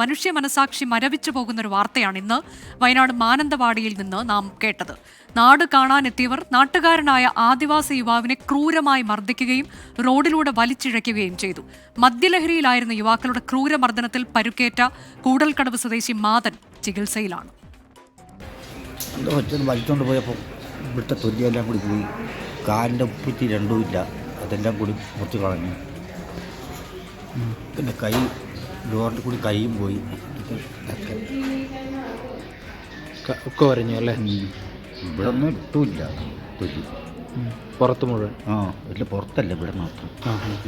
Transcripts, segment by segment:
മനുഷ്യ മനസാക്ഷി മരവിച്ചു പോകുന്നൊരു വാർത്തയാണ് ഇന്ന് വയനാട് മാനന്തവാടിയിൽ നിന്ന് നാം കേട്ടത്. നാട് കാണാനെത്തിയവർ നാട്ടുകാരനായ ആദിവാസി യുവാവിനെ ക്രൂരമായി മർദ്ദിക്കുകയും റോഡിലൂടെ വലിച്ചിഴയ്ക്കുകയും ചെയ്തു. മദ്യലഹരിയിലായിരുന്ന യുവാക്കളുടെ ക്രൂരമർദ്ദനത്തിൽ പരുക്കേറ്റ കൂടൽക്കടവ് സ്വദേശി മാതൻ ചികിത്സയിലാണ്. വലിച്ചുകൊണ്ട് പോയപ്പോൾ ഇവിടുത്തെ തൊലിയെല്ലാം കൂടി പോയി, കാലിൻ്റെ ഉപ്പിറ്റി രണ്ടുമില്ല, അതെല്ലാം കൂടി മുറിച്ച് കളഞ്ഞു. പിന്നെ കൈ ഡോറിൽ കൂടി കൈയും പോയി, ഒക്കെ വരഞ്ഞു അല്ലേ? ഇവിടെ ഒന്നും ഇട്ടുമില്ല തൊലി, പുറത്ത് മുഴുവൻ. വീട്ടിൽ പുറത്തല്ല, ഇവിടെ മാത്രം.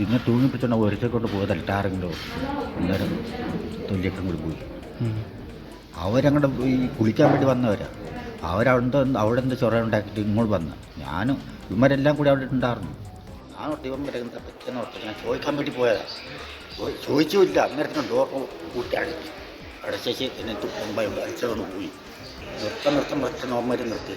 ഇങ്ങനെ തൂങ്ങി പിടിച്ചോണ്ട് ഒരിക്കൽ കൊണ്ട് പോയതല്ല, ടാറിൻ്റെ അന്നേരം തൊലിയൊക്കെ കൂടി പോയി. അവരങ്ങോട്ട് ഈ കുളിക്കാൻ വേണ്ടി വന്നവരാ. അവിടെ എന്ത് ചൊറ ഉണ്ടാക്കിയിട്ട് ഇങ്ങോട്ട് വന്ന ഞാനും ഇവന്മാരെല്ലാം കൂടി അവിടെ ഉണ്ടായിരുന്നു. ഞാൻ ഇവന്മാരെ എന്താ പറ്റുന്ന ഓർത്ത് ഞാൻ ചോദിക്കാൻ വേണ്ടി പോയതാണ്. ചോദിച്ചുമില്ല, അന്നേരത്തിന് ഡോർ കൂട്ടി അടച്ചേച്ച് എന്നിട്ട് അടിച്ചതൊന്ന് പോയി. നിർത്തം നോർമൽ നിർത്തി.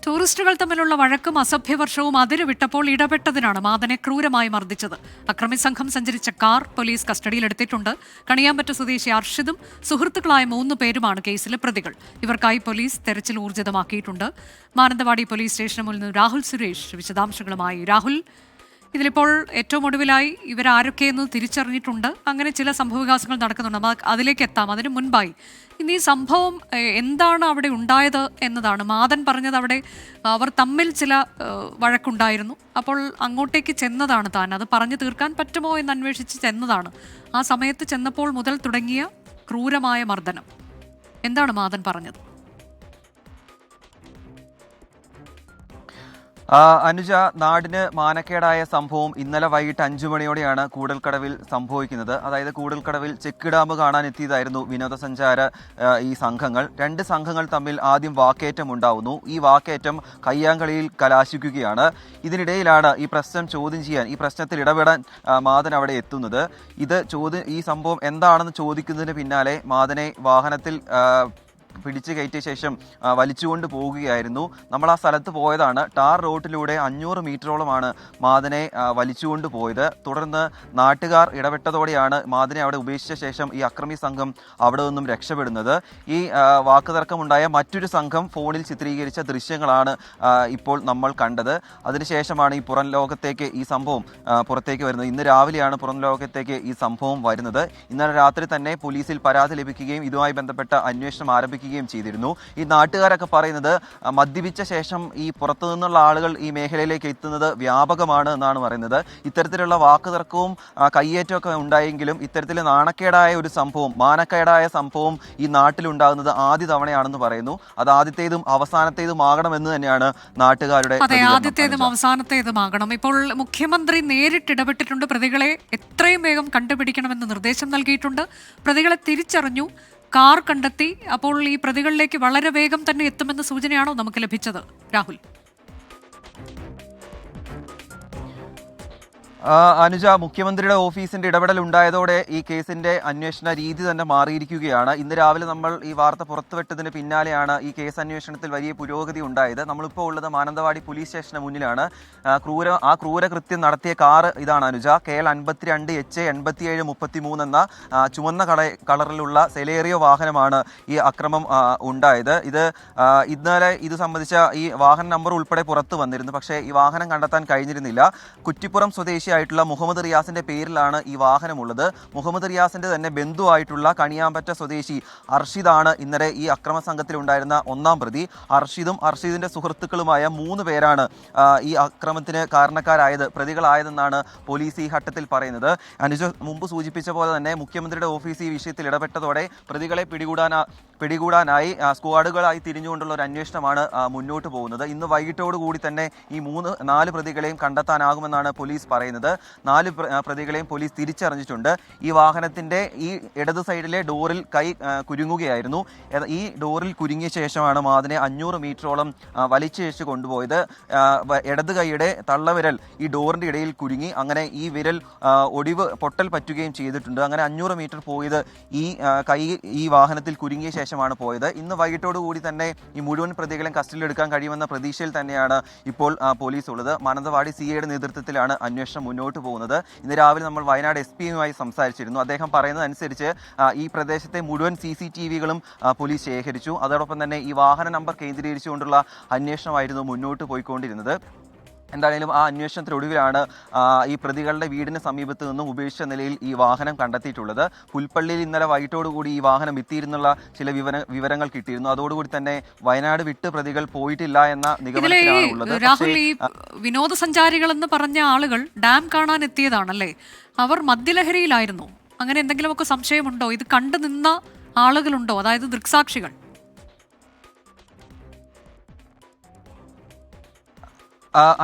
ടൂറിസ്റ്റുകൾ തമ്മിലുള്ള വഴക്കും അസഭ്യവർഷവും അതിര് വിട്ടപ്പോൾ ഇടപെട്ടതിനാണ് മാതനെ ക്രൂരമായി മർദ്ദിച്ചത്. അക്രമി സംഘം സഞ്ചരിച്ച കാർ പോലീസ് കസ്റ്റഡിയിലെടുത്തിട്ടുണ്ട്. കണിയാമ്പറ്റ സ്വദേശി അർഷിദും സുഹൃത്തുക്കളായ 3 പേരുമാണ് കേസിലെ പ്രതികൾ. ഇവർക്കായി പോലീസ് തെരച്ചിൽ ഊർജിതമാക്കിയിട്ടുണ്ട്. മാനന്തവാടി പോലീസ് സ്റ്റേഷന് മുന്നിൽ നിന്ന് രാഹുൽ സുരേഷ് വിശദാംശങ്ങളുമായി. രാഹുൽ, ഇതിലിപ്പോൾ ഏറ്റവും ഒടുവിലായി ഇവരാരൊക്കെയെന്ന് തിരിച്ചറിഞ്ഞിട്ടുണ്ട്. അങ്ങനെ ചില സംഭവവികാസങ്ങൾ നടക്കുന്നുണ്ട്, അതിലേക്ക് എത്താം. അതിനു മുൻപായി ഇന്ന് ഈ സംഭവം എന്താണ് അവിടെ ഉണ്ടായത് എന്നതാണ്. മാതൻ പറഞ്ഞത് അവിടെ അവർ തമ്മിൽ ചില വഴക്കുണ്ടായിരുന്നു. അപ്പോൾ അങ്ങോട്ടേക്ക് ചെന്നതാണ് താൻ. അത് പറഞ്ഞു തീർക്കാൻ പറ്റുമോ എന്ന് അന്വേഷിച്ച് ചെന്നതാണ്. ആ സമയത്ത് ചെന്നപ്പോൾ മുതൽ തുടങ്ങിയ ക്രൂരമായ മർദ്ദനം എന്താണ് മാതൻ പറഞ്ഞത്? അനുജ, നാടിന് മാനക്കേടായ സംഭവം ഇന്നലെ വൈകിട്ട് 5 മണിയോടെയാണ് കൂടൽക്കടവിൽ സംഭവിക്കുന്നത്. അതായത് കൂടൽക്കടവിൽ ചെക്ക് ഡാം കാണാൻ എത്തിയതായിരുന്നു വിനോദസഞ്ചാര ഈ സംഘങ്ങൾ. 2 സംഘങ്ങൾ തമ്മിൽ ആദ്യം വാക്കേറ്റം ഉണ്ടാവുന്നു. ഈ വാക്കേറ്റം കയ്യാങ്കളിയിൽ കലാശിക്കുകയാണ്. ഇതിനിടയിലാണ് ഈ പ്രശ്നം ചോദ്യം ചെയ്യാൻ, ഈ പ്രശ്നത്തിൽ ഇടപെടാൻ മാതൻ അവിടെ എത്തുന്നത്. ഈ സംഭവം എന്താണെന്ന് ചോദിക്കുന്നതിന് പിന്നാലെ മാതനെ വാഹനത്തിൽ പിടിച്ചു കയറ്റിയ ശേഷം വലിച്ചുകൊണ്ട് പോവുകയായിരുന്നു. നമ്മൾ ആ സ്ഥലത്ത് പോയതാണ്. ടാർ റോഡിലൂടെ 500 മീറ്ററോളമാണ് മാതനെ വലിച്ചുകൊണ്ട് പോയത്. തുടർന്ന് നാട്ടുകാർ ഇടപെട്ടതോടെയാണ് മാതനെ അവിടെ ഉപേക്ഷിച്ച ശേഷം ഈ അക്രമി സംഘം അവിടെ നിന്നും രക്ഷപ്പെടുന്നത്. ഈ വാക്കുതർക്കമുണ്ടായ മറ്റൊരു സംഘം ഫോണിൽ ചിത്രീകരിച്ച ദൃശ്യങ്ങളാണ് ഇപ്പോൾ നമ്മൾ കണ്ടത്. അതിനുശേഷമാണ് ഈ പുറം ലോകത്തേക്ക് ഈ സംഭവം പുറത്തേക്ക് വരുന്നത്. ഇന്ന് രാവിലെയാണ് പുറം ലോകത്തേക്ക് ഈ സംഭവം വരുന്നത്. ഇന്നലെ രാത്രി തന്നെ പോലീസിൽ പരാതി ലഭിക്കുകയും ഇതുമായി ബന്ധപ്പെട്ട അന്വേഷണം ആരംഭിക്കുകയും ചെയ്തിരുന്നു. ഈ നാട്ടുകാരൊക്കെ പറയുന്നത് മദ്യപിച്ച ശേഷം ഈ പുറത്തു നിന്നുള്ള ആളുകൾ ഈ മേഖലയിലേക്ക് എത്തുന്നത് വ്യാപകമാണ് എന്നാണ് പറയുന്നത്. ഇത്തരത്തിലുള്ള വാക്കുതർക്കവും കയ്യേറ്റമൊക്കെ ഉണ്ടായെങ്കിലും ഇത്തരത്തിൽ നാണക്കേടായ ഒരു സംഭവം, മാനക്കേടായ സംഭവം ഈ നാട്ടിലുണ്ടാകുന്നത് ആദ്യ തവണയാണെന്ന് പറയുന്നു. അത് ആദ്യത്തേതും അവസാനത്തേതും ആകണമെന്ന് തന്നെയാണ് നാട്ടുകാരുടെ. അതെ, ആദ്യത്തേതും അവസാനത്തേതുമാകണം. ഇപ്പോൾ മുഖ്യമന്ത്രി നേരിട്ട് ഇടപെട്ടിട്ടുണ്ട്. പ്രതികളെ എത്രയും വേഗം കണ്ടുപിടിക്കണമെന്ന് നിർദ്ദേശം നൽകിയിട്ടുണ്ട്. പ്രതികളെ തിരിച്ചറിഞ്ഞു, കാർ കണ്ടെത്തി. അപ്പോൾ ഈ പ്രതികളിലേക്ക് വളരെ വേഗം തന്നെ എത്തുമെന്ന സൂചനയാണോ നമുക്ക് ലഭിച്ചത്, രാഹുൽ? അനുജ, മുഖ്യമന്ത്രിയുടെ ഓഫീസിന്റെ ഇടപെടൽ ഉണ്ടായതോടെ ഈ കേസിന്റെ അന്വേഷണ രീതി തന്നെ മാറിയിരിക്കുകയാണ്. ഇന്ന് രാവിലെ നമ്മൾ ഈ വാർത്ത പുറത്തുവിട്ടതിന് പിന്നാലെയാണ് ഈ കേസ് അന്വേഷണത്തിൽ വലിയ പുരോഗതി ഉണ്ടായത്. നമ്മളിപ്പോൾ ഉള്ളത് മാനന്തവാടി പോലീസ് സ്റ്റേഷന് മുന്നിലാണ്. ക്രൂരകൃത്യം നടത്തിയ കാർ ഇതാണ് അനുജ. KL 52HA8733 എന്ന ചുവന്ന കളറിലുള്ള സെലേറിയോ വാഹനമാണ് ഈ അക്രമം ഉണ്ടായത്. ഇന്നലെ ഇത് സംബന്ധിച്ച ഈ വാഹന നമ്പർ ഉൾപ്പെടെ പുറത്തു വന്നിരുന്നു. പക്ഷേ ഈ വാഹനം കണ്ടെത്താൻ കഴിഞ്ഞിരുന്നില്ല. കുറ്റിപ്പുറം സ്വദേശി ആയിട്ടുള്ള മുഹമ്മദ് റിയാസിന്റെ പേരിലാണ് ഈ വാഹനമുള്ളത്. മുഹമ്മദ് റിയാസിന്റെ തന്നെ ബന്ധുവായിട്ടുള്ള കണിയാമ്പറ്റ സ്വദേശി അർഷിദാണ് ഇന്നലെ ഈ അക്രമ സംഘത്തിൽ ഉണ്ടായിരുന്ന 1ാം പ്രതി. അർഷിദിന്റെ സുഹൃത്തുക്കളുമായ 3 പേരാണ് ഈ അക്രമത്തിന് പ്രതികളായതെന്നാണ് പോലീസ് ഈ ഘട്ടത്തിൽ പറയുന്നത്. അനുജ മുമ്പ് സൂചിപ്പിച്ച പോലെ തന്നെ മുഖ്യമന്ത്രിയുടെ ഓഫീസ് ഈ വിഷയത്തിൽ ഇടപെട്ടതോടെ പ്രതികളെ പിടികൂടാനായി സ്ക്വാഡുകളായി തിരിഞ്ഞുകൊണ്ടുള്ള ഒരു അന്വേഷണമാണ് മുന്നോട്ട് പോകുന്നത്. ഇന്ന് വൈകിട്ടോടുകൂടി തന്നെ ഈ 4 പ്രതികളെയും കണ്ടെത്താനാകുമെന്നാണ് പോലീസ് പറയുന്നത്. 4 പ്രതികളെയും പോലീസ് തിരിച്ചറിഞ്ഞിട്ടുണ്ട്. ഈ വാഹനത്തിന്റെ ഈ ഇടത് സൈഡിലെ ഡോറിൽ കൈ കുരുങ്ങുകയായിരുന്നു. ഈ ഡോറിൽ കുരുങ്ങിയ ശേഷമാണ് മാതനെ 500 മീറ്ററോളം വലിച്ചിഴച്ച് കൊണ്ടുപോയത്. ഇടത് കൈയുടെ തള്ളവിരൽ ഈ ഡോറിന്റെ ഇടയിൽ കുരുങ്ങി. അങ്ങനെ ഈ വിരൽ പൊട്ടൽ പറ്റുകയും ചെയ്തിട്ടുണ്ട്. അങ്ങനെ 500 മീറ്റർ പോയത് ഈ വാഹനത്തിൽ കുരുങ്ങിയ ശേഷമാണ് പോയത്. ഇന്ന് വൈകിട്ടോടുകൂടി തന്നെ ഈ മുഴുവൻ പ്രതികളെയും കസ്റ്റഡിയിലെടുക്കാൻ കഴിയുമെന്ന പ്രതീക്ഷയിൽ തന്നെയാണ് ഇപ്പോൾ പോലീസ് ഉള്ളത്. മാനന്തവാടി CIയുടെ നേതൃത്വത്തിലാണ് അന്വേഷണം മുന്നോട്ട് പോകുന്നത്. ഇന്ന് രാവിലെ നമ്മൾ വയനാട് SP-യുമായി സംസാരിച്ചിരുന്നു. അദ്ദേഹം പറയുന്നതനുസരിച്ച് ഈ പ്രദേശത്തെ മുഴുവൻ CCTV-കളും പോലീസ് ശേഖരിച്ചു. അതോടൊപ്പം തന്നെ ഈ വാഹന നമ്പർ കേന്ദ്രീകരിച്ചുകൊണ്ടുള്ള അന്വേഷണമായിരുന്നു മുന്നോട്ട് പോയിക്കൊണ്ടിരുന്നത്. എന്തായാലും ആ അന്വേഷണത്തിനൊടുവിലാണ് ഈ പ്രതികളുടെ വീടിന് സമീപത്ത് നിന്നും ഉപേക്ഷിച്ച നിലയിൽ ഈ വാഹനം കണ്ടെത്തിയിട്ടുള്ളത്. പുൽപ്പള്ളിയിൽ ഇന്നലെ വൈകിട്ടോടുകൂടി ഈ വാഹനം എത്തിയിരുന്നുള്ള ചില വിവരങ്ങൾ കിട്ടിയിരുന്നു. അതോടുകൂടി തന്നെ വയനാട് വിട്ട് പ്രതികൾ പോയിട്ടില്ല എന്ന നിഗമനത്തിലാണ് ഉള്ളത്. രാഹുൽ, ഈ വിനോദസഞ്ചാരികൾ എന്ന് പറഞ്ഞ ആളുകൾ ഡാം കാണാൻ എത്തിയതാണല്ലേ? അവർ മദ്യലഹരിയിലായിരുന്നു? അങ്ങനെ എന്തെങ്കിലുമൊക്കെ സംശയമുണ്ടോ? ഇത് കണ്ടു നിന്ന ആളുകളുണ്ടോ, അതായത് ദൃക്സാക്ഷികൾ?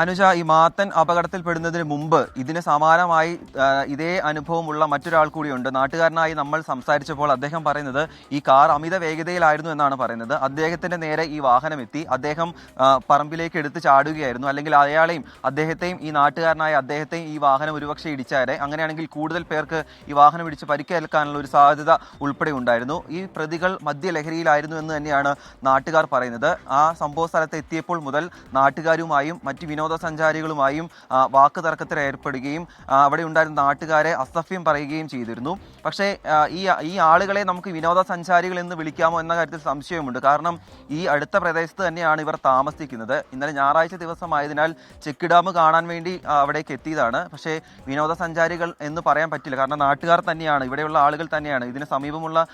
അനുജ, ഈ മാത്തൻ അപകടത്തിൽപ്പെടുന്നതിന് മുമ്പ് ഇതിന് സമാനമായി ഇതേ അനുഭവമുള്ള മറ്റൊരാൾ കൂടിയുണ്ട്. നാട്ടുകാരനായി നമ്മൾ സംസാരിച്ചപ്പോൾ അദ്ദേഹം പറയുന്നത് ഈ കാർ അമിത വേഗതയിലായിരുന്നു എന്നാണ് പറയുന്നത്. അദ്ദേഹത്തിന്റെ നേരെ ഈ വാഹനം എത്തി. അദ്ദേഹം പറമ്പിലേക്ക് എടുത്ത് ചാടുകയായിരുന്നു. അല്ലെങ്കിൽ അയാളെയും അദ്ദേഹത്തെയും ഈ നാട്ടുകാരനായ അദ്ദേഹത്തെയും ഈ വാഹനം ഒരുപക്ഷെ ഇടിച്ചാരെ. അങ്ങനെയാണെങ്കിൽ കൂടുതൽ പേർക്ക് ഈ വാഹനം ഇടിച്ച് പരിക്കേൽക്കാനുള്ള ഒരു സാധ്യത ഉൾപ്പെടെ ഉണ്ടായിരുന്നു. ഈ പ്രതികൾ മദ്യലഹരിയിലായിരുന്നു എന്ന് തന്നെയാണ് നാട്ടുകാർ പറയുന്നത്. ആ സംഭവ സ്ഥലത്ത് എത്തിയപ്പോൾ മുതൽ നാട്ടുകാരുമായും മറ്റ് വിനോദസഞ്ചാരികളുമായും വാക്ക് തർക്കത്തിൽ ഏർപ്പെടുകയും അവിടെ ഉണ്ടായിരുന്ന നാട്ടുകാരെ അസഭ്യം പറയുകയും ചെയ്തിരുന്നു. പക്ഷേ ഈ ആളുകളെ നമുക്ക് വിനോദസഞ്ചാരികൾ എന്ന് വിളിക്കാമോ എന്ന കാര്യത്തിൽ സംശയമുണ്ട്. കാരണം ഈ അടുത്ത പ്രദേശത്ത് തന്നെയാണ് ഇവർ താമസിക്കുന്നത്. ഇന്നലെ ഞായറാഴ്ച ദിവസമായതിനാൽ ചെക്ക് ഡാം കാണാൻ വേണ്ടി അവിടേക്ക് എത്തിയതാണ്. പക്ഷേ വിനോദസഞ്ചാരികൾ എന്ന് പറയാൻ പറ്റില്ല. കാരണം നാട്ടുകാർ തന്നെയാണ്, ഇവിടെയുള്ള ആളുകൾ തന്നെയാണ്, ഇതിന് സമീപമുള്ള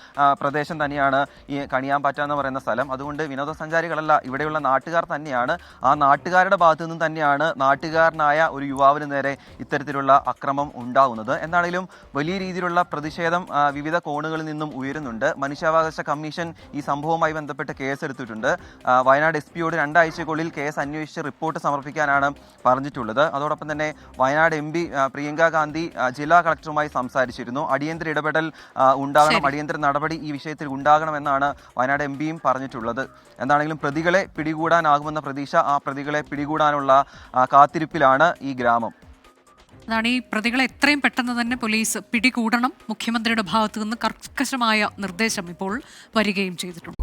പ്രദേശം തന്നെയാണ് ഈ കണിയാമ്പറ്റ എന്ന് പറയുന്ന സ്ഥലം. അതുകൊണ്ട് വിനോദസഞ്ചാരികളല്ല, ഇവിടെയുള്ള നാട്ടുകാർ തന്നെയാണ്. ആ നാട്ടുകാരുടെ ഭാഗത്തു നിന്നും തന്നെയാണ് നാട്ടുകാരനായ ഒരു യുവാവിന് നേരെ ഇത്തരത്തിലുള്ള അക്രമം ഉണ്ടാകുന്നത്. എന്താണെങ്കിലും വലിയ രീതിയിലുള്ള പ്രതിഷേധം വിവിധ കോണുകളിൽ നിന്നും ഉയരുന്നുണ്ട്. മനുഷ്യാവകാശ കമ്മീഷൻ ഈ സംഭവവുമായി ബന്ധപ്പെട്ട് കേസെടുത്തിട്ടുണ്ട്. വയനാട് SP-യോട് 2 ആഴ്ചയ്ക്കുള്ളിൽ കേസ് അന്വേഷിച്ച് റിപ്പോർട്ട് സമർപ്പിക്കാനാണ് പറഞ്ഞിട്ടുള്ളത്. അതോടൊപ്പം തന്നെ വയനാട് MP പ്രിയങ്ക ഗാന്ധി ജില്ലാ കളക്ടറുമായി സംസാരിച്ചിരുന്നു. അടിയന്തര ഇടപെടൽ ഉണ്ടാകണം, അടിയന്തര നടപടി ഈ വിഷയത്തിൽ ഉണ്ടാകണമെന്നാണ് വയനാട് MP-യും പറഞ്ഞിട്ടുള്ളത്. എന്താണെങ്കിലും പ്രതികളെ പിടികൂടാനാകുമെന്ന പ്രതീക്ഷ, ആ പ്രതികളെ പിടികൂടാനുള്ള കാത്തിരിപ്പിലാണ് ഈ ഗ്രാമം. അതാണ്, ഈ പ്രതികളെ എത്രയും പെട്ടെന്ന് തന്നെ പോലീസ് പിടികൂടണം. മുഖ്യമന്ത്രിയുടെ ഭാഗത്തു നിന്ന് കർക്കശമായ നിർദ്ദേശം ഇപ്പോൾ വരികയും ചെയ്തിട്ടുണ്ട്.